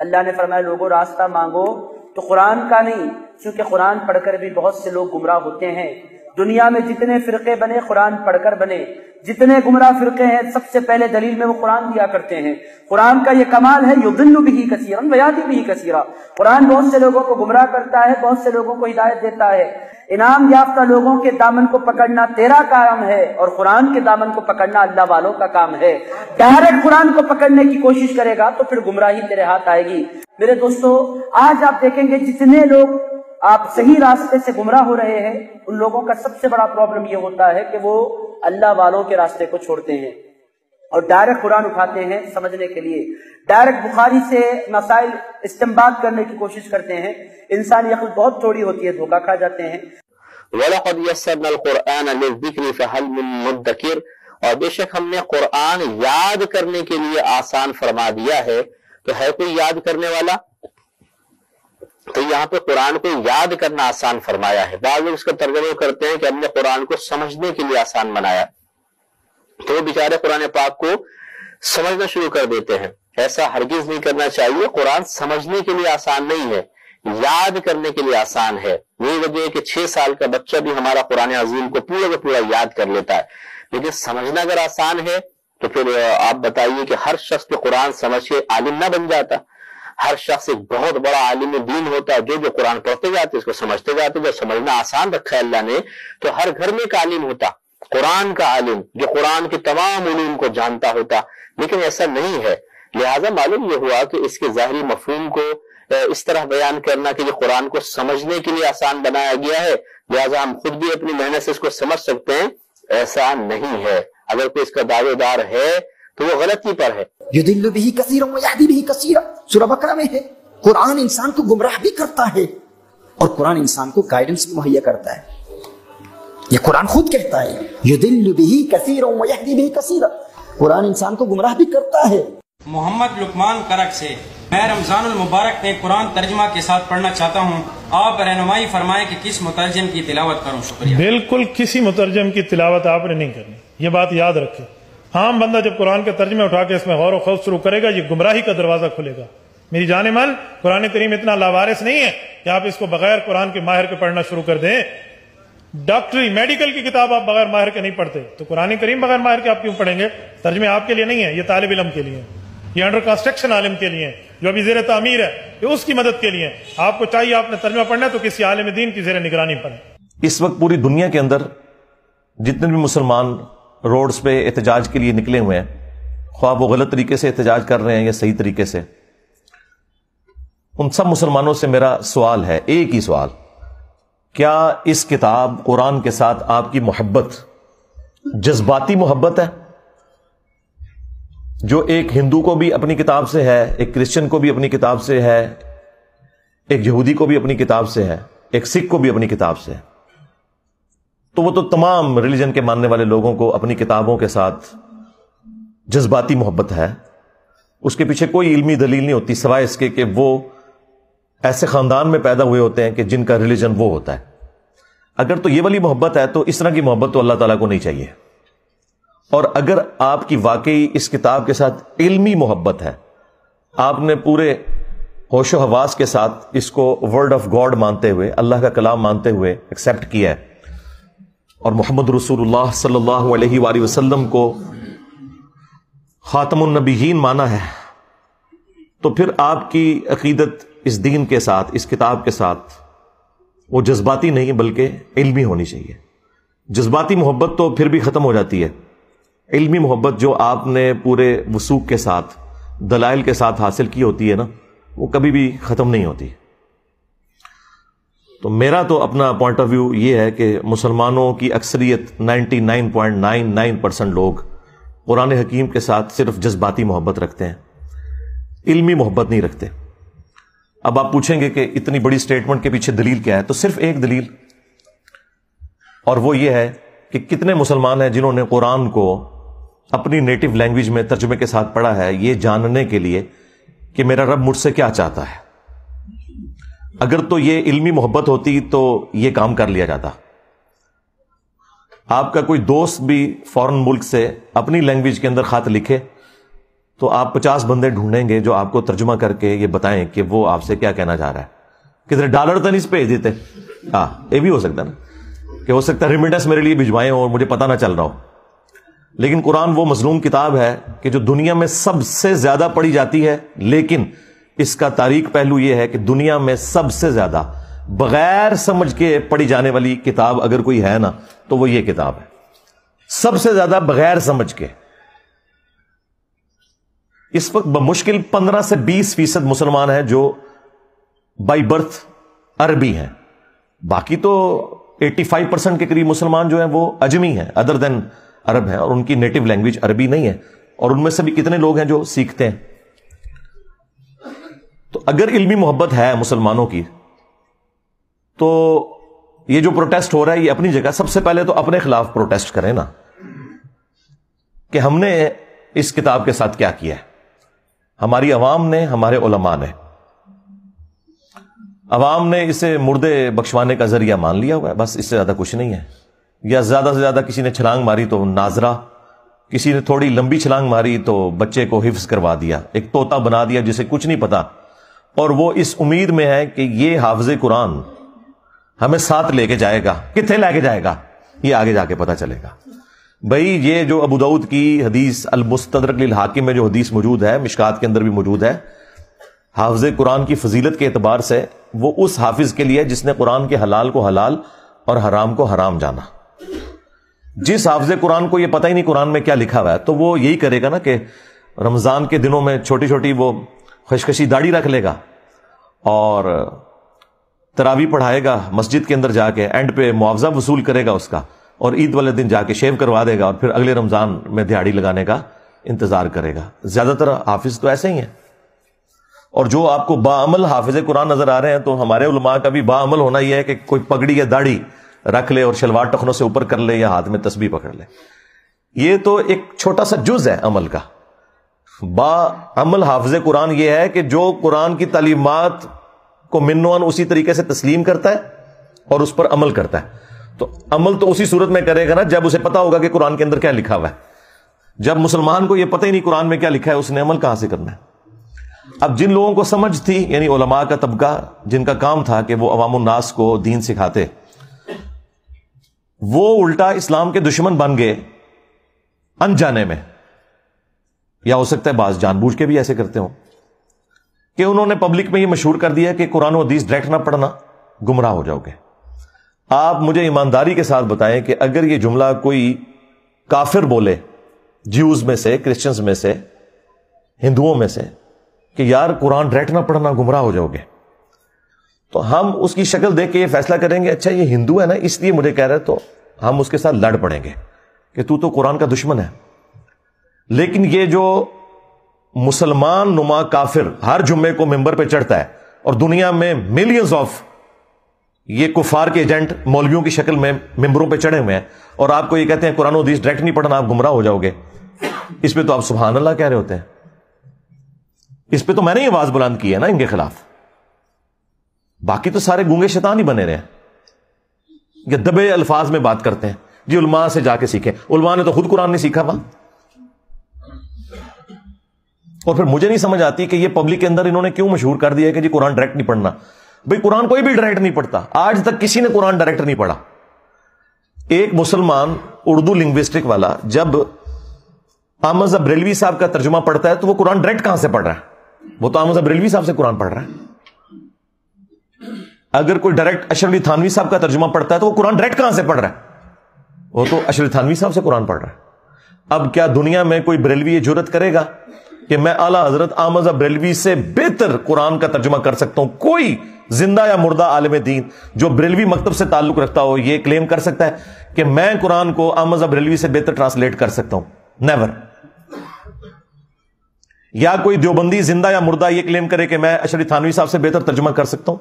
اللہ نے فرمایا لوگوں راستہ مانگو تو قرآن کا نہیں، کیونکہ قرآن پڑھ کر بھی بہت سے لوگ گمراہ ہوتے ہیں۔ دنیا میں جتنے فرقے بنے قرآن پڑھ کر بنے، جتنے گمراہ فرقے ہیں سب سے پہلے دلیل میں وہ قرآن دیا کرتے ہیں۔ قرآن کا یہ کمال ہے، یضل بہ کثیرا ویہدی بہ کثیرا، قرآن بہت سے لوگوں کو گمراہ کرتا ہے، بہت سے لوگوں کو ہدایت دیتا ہے۔ انعام یافتہ لوگوں کے دامن کو پکڑنا تیرا کام ہے، اور قرآن کے دامن کو پکڑنا اللہ والوں کا کام ہے۔ ڈائریکٹ قرآن کو پکڑنے کی کوشش کرے گا تو پھر گمراہی تیرے ہاتھ آئے گی۔ میرے دوستو، آج آپ دیکھیں گے جتنے لوگ آپ صحیح راستے سے گمراہ ہو رہے ہیں، ان لوگوں کا سب سے بڑا پرابلم یہ ہوتا ہے کہ وہ اللہ والوں کے راستے کو چھوڑتے ہیں اور ڈائریکٹ قرآن اٹھاتے ہیں سمجھنے کے لیے، ڈائریکٹ بخاری سے مسائل استنباط کرنے کی کوشش کرتے ہیں۔ انسانی عقل بہت تھوڑی ہوتی ہے، دھوکہ کھا جاتے ہیں۔ وَلَقَدْ يَسَّرْنَا الْقُرْآنَ لِلذِّكْرِ فَهَلْ مِن مُدَّكِرٍ، اور بے شک ہم نے قرآن یاد کرنے کے لیے آسان فرما دیا ہے، تو ہے کوئی یاد کرنے والا؟ تو یہاں پہ قرآن کو یاد کرنا آسان فرمایا ہے۔ بعض لوگ اس کا ترجمہ کرتے ہیں کہ ہم نے قرآن کو سمجھنے کے لیے آسان بنایا، تو وہ بیچارے قرآن پاک کو سمجھنا شروع کر دیتے ہیں۔ ایسا ہرگز نہیں کرنا چاہیے۔ قرآن سمجھنے کے لیے آسان نہیں ہے، یاد کرنے کے لیے آسان ہے۔ یہی وجہ ہے کہ 6 سال کا بچہ بھی ہمارا قرآن عظیم کو پورا کا پورا یاد کر لیتا ہے۔ لیکن سمجھنا اگر آسان ہے تو پھر آپ بتائیے کہ ہر شخص کے قرآن سمجھ کے عالم نہ بن جاتا؟ ہر شخص ایک بہت بڑا عالم دین ہوتا ہے، جو قرآن پڑھتے جاتے اس کو سمجھتے جاتے۔ جب سمجھنا آسان رکھا ہے اللہ نے تو ہر گھر میں ایک عالم ہوتا، قرآن کا عالم، جو قرآن کے تمام علوم کو جانتا ہوتا، لیکن ایسا نہیں ہے۔ لہٰذا معلوم یہ ہوا کہ اس کے ظاہری مفہوم کو اس طرح بیان کرنا کہ یہ قرآن کو سمجھنے کے لیے آسان بنایا گیا ہے، لہٰذا ہم خود بھی اپنی محنت سے اس کو سمجھ سکتے ہیں، ایسا نہیں ہے۔ اگر کوئی اس کا دعوے دار ہے تو وہ غلطی پر ہے۔ یضل بہ کثیرا ویہدی بہ کثیرا، سورہ بقرہ میں ہے۔ قرآن انسان کو گمراہ بھی کرتا ہے اور قرآن انسان کو گائیڈنس بھی مہیا کرتا ہے۔ یہ قرآن خود کہتا ہے یضل بہ کثیرا ویہدی بہ کثیرا، قرآن انسان کو گمراہ بھی کرتا ہے۔ محمد لقمان کرک سے، میں رمضان المبارک میں قرآن ترجمہ کے ساتھ پڑھنا چاہتا ہوں، آپ رہنمائی فرمائیں کہ کس مترجم کی تلاوت کروں؟ شکریہ۔ بالکل کسی مترجم کی تلاوت آپ نے نہیں کرنی، یہ بات یاد رکھیں۔ عام بندہ جب قرآن کے ترجمے اٹھا کے اس میں غور و خوض شروع کرے گا، یہ گمراہی کا دروازہ کھلے گا۔ میری جان من، قرآن کریم اتنا لاوارث نہیں ہے کہ آپ اس کو بغیر قرآن کے ماہر کے پڑھنا شروع کر دیں۔ ڈاکٹری میڈیکل کی کتاب آپ بغیر ماہر کے نہیں پڑھتے، تو قرآن کریم بغیر ماہر کے آپ کیوں پڑھیں گے؟ ترجمے آپ کے لیے نہیں ہے، یہ طالب علم کے لیے، یہ انڈر کنسٹرکشن عالم کے لیے، جو ابھی زیر تعمیر ہے، یہ اس کی مدد کے لیے۔ آپ کو چاہیے آپ نے ترجمہ پڑھنا ہے تو کسی عالم دین کی زیر نگرانی پڑھیں۔ اس وقت پوری دنیا کے اندر جتنے بھی مسلمان روڈز پہ احتجاج کے لیے نکلے ہوئے ہیں، خواہ وہ غلط طریقے سے احتجاج کر رہے ہیں یا صحیح طریقے سے، ان سب مسلمانوں سے میرا سوال ہے، ایک ہی سوال، کیا اس کتاب قرآن کے ساتھ آپ کی محبت جذباتی محبت ہے، جو ایک ہندو کو بھی اپنی کتاب سے ہے، ایک کرسچن کو بھی اپنی کتاب سے ہے، ایک یہودی کو بھی اپنی کتاب سے ہے، ایک سکھ کو بھی اپنی کتاب سے ہے؟ تو وہ تو تمام ریلیجن کے ماننے والے لوگوں کو اپنی کتابوں کے ساتھ جذباتی محبت ہے۔ اس کے پیچھے کوئی علمی دلیل نہیں ہوتی سوائے اس کے کہ وہ ایسے خاندان میں پیدا ہوئے ہوتے ہیں کہ جن کا ریلیجن وہ ہوتا ہے۔ اگر تو یہ والی محبت ہے تو اس طرح کی محبت تو اللہ تعالیٰ کو نہیں چاہیے۔ اور اگر آپ کی واقعی اس کتاب کے ساتھ علمی محبت ہے، آپ نے پورے ہوش و حواس کے ساتھ اس کو ورڈ آف گاڈ مانتے ہوئے، اللہ کا کلام مانتے ہوئے ایکسیپٹ کیا ہے، اور محمد رسول اللہ صلی اللہ علیہ وآلہ وسلم کو خاتم النبیین مانا ہے، تو پھر آپ کی عقیدت اس دین کے ساتھ، اس کتاب کے ساتھ وہ جذباتی نہیں بلکہ علمی ہونی چاہیے۔ جذباتی محبت تو پھر بھی ختم ہو جاتی ہے، علمی محبت جو آپ نے پورے وثوق کے ساتھ، دلائل کے ساتھ حاصل کی ہوتی ہے نا، وہ کبھی بھی ختم نہیں ہوتی۔ تو میرا تو اپنا پوائنٹ آف ویو یہ ہے کہ مسلمانوں کی اکثریت 99.99% لوگ قرآن حکیم کے ساتھ صرف جذباتی محبت رکھتے ہیں، علمی محبت نہیں رکھتے۔ اب آپ پوچھیں گے کہ اتنی بڑی سٹیٹمنٹ کے پیچھے دلیل کیا ہے؟ تو صرف ایک دلیل، اور وہ یہ ہے کہ کتنے مسلمان ہیں جنہوں نے قرآن کو اپنی نیٹو لینگویج میں ترجمے کے ساتھ پڑھا ہے، یہ جاننے کے لیے کہ میرا رب مجھ سے کیا چاہتا ہے۔ اگر تو یہ علمی محبت ہوتی تو یہ کام کر لیا جاتا۔ آپ کا کوئی دوست بھی فورن ملک سے اپنی لینگویج کے اندر خط لکھے تو آپ 50 بندے ڈھونڈیں گے جو آپ کو ترجمہ کر کے یہ بتائیں کہ وہ آپ سے کیا کہنا چاہ رہا ہے. کتنے ڈالر تو نہیں بھیج دیتے. ہاں یہ بھی ہو سکتا ہے نا کہ ہو سکتا ہے ریمیٹنس میرے لیے بھجوائیں اور مجھے پتہ نہ چل رہا ہو. لیکن قرآن وہ مظلوم کتاب ہے کہ جو دنیا میں سب سے زیادہ پڑھی جاتی ہے، لیکن اس کا تاریک پہلو یہ ہے کہ دنیا میں سب سے زیادہ بغیر سمجھ کے پڑھی جانے والی کتاب اگر کوئی ہے نا تو وہ یہ کتاب ہے. سب سے زیادہ بغیر سمجھ کے. اس وقت بمشکل 15 سے 20% مسلمان ہیں جو بائی برتھ عربی ہیں. باقی تو 85% کے قریب مسلمان جو ہیں وہ اجمی ہیں، ادر دین عرب ہیں، اور ان کی نیٹو لینگویج عربی نہیں ہے. اور ان میں سے بھی کتنے لوگ ہیں جو سیکھتے ہیں. تو اگر علمی محبت ہے مسلمانوں کی تو یہ جو پروٹیسٹ ہو رہا ہے یہ اپنی جگہ. سب سے پہلے تو اپنے خلاف پروٹیسٹ کریں نا کہ ہم نے اس کتاب کے ساتھ کیا کیا ہے. ہماری عوام نے، ہمارے علماء نے، عوام نے اسے مردے بخشوانے کا ذریعہ مان لیا ہوا ہے، بس اس سے زیادہ کچھ نہیں ہے. یا زیادہ سے زیادہ کسی نے چھلانگ ماری تو ناظرہ، کسی نے تھوڑی لمبی چھلانگ ماری تو بچے کو حفظ کروا دیا، ایک طوطا بنا دیا جسے کچھ نہیں پتا، اور وہ اس امید میں ہے کہ یہ حافظ قرآن ہمیں ساتھ لے کے جائے گا. کتنے لے کے جائے گا یہ آگے جا کے پتا چلے گا. بھائی یہ جو ابو داؤد کی حدیث المستدرک للحاکم میں جو حدیث موجود ہے، مشکات کے اندر بھی موجود ہے، حافظ قرآن کی فضیلت کے اعتبار سے وہ اس حافظ کے لیے جس نے قرآن کے حلال کو حلال اور حرام کو حرام جانا. جس حافظ قرآن کو یہ پتہ ہی نہیں قرآن میں کیا لکھا ہوا ہے تو وہ یہی کرے گا نا کہ رمضان کے دنوں میں چھوٹی چھوٹی وہ خشخشی داڑھی رکھ لے گا اور تراویح پڑھائے گا مسجد کے اندر جا کے، اینڈ پہ معاوضہ وصول کرے گا اس کا، اور عید والے دن جا کے شیو کروا دے گا اور پھر اگلے رمضان میں دیہاڑی لگانے کا انتظار کرے گا. زیادہ تر حافظ تو ایسے ہی ہیں. اور جو آپ کو باعمل حافظ قرآن نظر آ رہے ہیں تو ہمارے علماء کا بھی باعمل ہونا یہ ہے کہ کوئی پگڑی یا داڑھی رکھ لے اور شلوار ٹخنوں سے اوپر کر لے یا ہاتھ میں تسبیح پکڑ لے. یہ تو ایک چھوٹا سا جز ہے عمل کا. باعمل حافظ قرآن یہ ہے کہ جو قرآن کی تعلیمات کو منوان اسی طریقے سے تسلیم کرتا ہے اور اس پر عمل کرتا ہے. تو عمل تو اسی صورت میں کرے گا نا جب اسے پتا ہوگا کہ قرآن کے اندر کیا لکھا ہوا ہے. جب مسلمان کو یہ پتہ ہی نہیں قرآن میں کیا لکھا ہے، اس نے عمل کہاں سے کرنا ہے؟ اب جن لوگوں کو سمجھ تھی، یعنی علماء کا طبقہ جن کا کام تھا کہ وہ عوام الناس کو دین سکھاتے، وہ الٹا اسلام کے دشمن بن گئے انجانے میں. یا ہو سکتا ہے بعض جان بوجھ کے بھی ایسے کرتے ہوں کہ انہوں نے پبلک میں یہ مشہور کر دیا کہ قرآن و حدیث ڈائریکٹ نہ پڑھنا، گمراہ ہو جاؤ گے. آپ مجھے ایمانداری کے ساتھ بتائیں کہ اگر یہ جملہ کوئی کافر بولے، جیوز میں سے، کرسچنز میں سے، ہندوؤں میں سے، کہ یار قرآن ڈائریکٹ نہ پڑھنا گمراہ ہو جاؤ گے، تو ہم اس کی شکل دیکھ کے یہ فیصلہ کریں گے اچھا یہ ہندو ہے نا اس لیے مجھے کہہ رہا ہے، تو ہم اس کے ساتھ لڑ پڑیں گے کہ تو قرآن کا دشمن ہے. لیکن یہ جو مسلمان نما کافر ہر جمعے کو ممبر پہ چڑھتا ہے اور دنیا میں ملینز آف یہ کفار کے ایجنٹ مولویوں کی شکل میں ممبروں پہ چڑھے ہوئے ہیں اور آپ کو یہ کہتے ہیں قرآن و حدیث ڈائریکٹ نہیں پڑھنا، آپ گمراہ ہو جاؤ گے، اس پہ تو آپ سبحان اللہ کہہ رہے ہوتے ہیں. اس پہ تو میں نے آواز بلند کی ہے نا ان کے خلاف. باقی تو سارے گونگے شیطان ہی بنے رہے ہیں کہ دبے الفاظ میں بات کرتے ہیں. جی علماء سے جا کے سیکھیں. علماء نے تو خود قرآن نہیں سیکھا. اور پھر مجھے نہیں سمجھ آتی کہ یہ پبلک کے اندر انہوں نے کیوں مشہور کر دیا ہے کہ جی قرآن ڈائریکٹ نہیں پڑھنا. بھئی قرآن کوئی بھی ڈائریکٹ نہیں پڑھتا. آج تک کسی نے قرآن ڈائریکٹ نہیں پڑھا. ایک مسلمان اردو لنگوسٹک والا جب احمد بریلوی صاحب کا ترجمہ پڑھتا ہے تو وہ قرآن ڈائریکٹ کہاں سے پڑھ رہا ہے؟ وہ تو احمد بریلوی صاحب سے قرآن پڑھ رہا ہے. اگر کوئی ڈائریکٹ اشرف علی تھانوی صاحب کا ترجمہ پڑھتا ہے تو وہ قرآن ڈائریکٹ کہاں سے پڑھ رہا ہے؟ وہ تو اشرف علی تھانوی صاحب سے قرآن پڑھ رہا ہے. اب کیا دنیا میں کوئی بریلوی یہ جرت کرے گا کہ میں اعلیٰ حضرت احمد بریلوی سے بہتر قرآن کا ترجمہ کر سکتا ہوں؟ کوئی زندہ یا مردہ عالم دین جو بریلوی مکتب سے تعلق رکھتا ہو یہ کلیم کر سکتا ہے کہ میں قرآن کو احمد بریلوی سے بہتر ٹرانسلیٹ کر سکتا ہوں؟ نیور. یا کوئی دیوبندی زندہ یا مردہ یہ کلیم کرے کہ میں اشرف تھانوی صاحب سے بہتر ترجمہ کر سکتا ہوں؟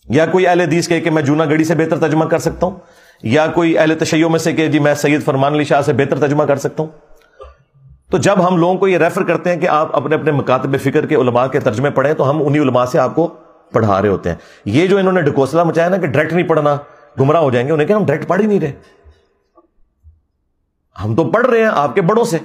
یا کوئی اہل حدیث کہے کہ میں جونا گڑی سے بہتر ترجمہ کر سکتا ہوں؟ یا کوئی اہل تشیع میں سے کہ جی میں سید فرمان علی شاہ سے بہتر ترجمہ کر سکتا ہوں؟ تو جب ہم لوگوں کو یہ ریفر کرتے ہیں کہ آپ اپنے اپنے مکاتب فکر کے علماء کے ترجمے پڑھیں تو ہم انہی علماء سے آپ کو پڑھا رہے ہوتے ہیں. یہ جو انہوں نے ڈھکوسلا مچایا نا کہ ڈائریکٹ نہیں پڑھنا گمراہ ہو جائیں گے، انہیں کہ ہم ڈائریکٹ پڑھ ہی نہیں رہے. ہم تو پڑھ رہے ہیں آپ کے بڑوں سے.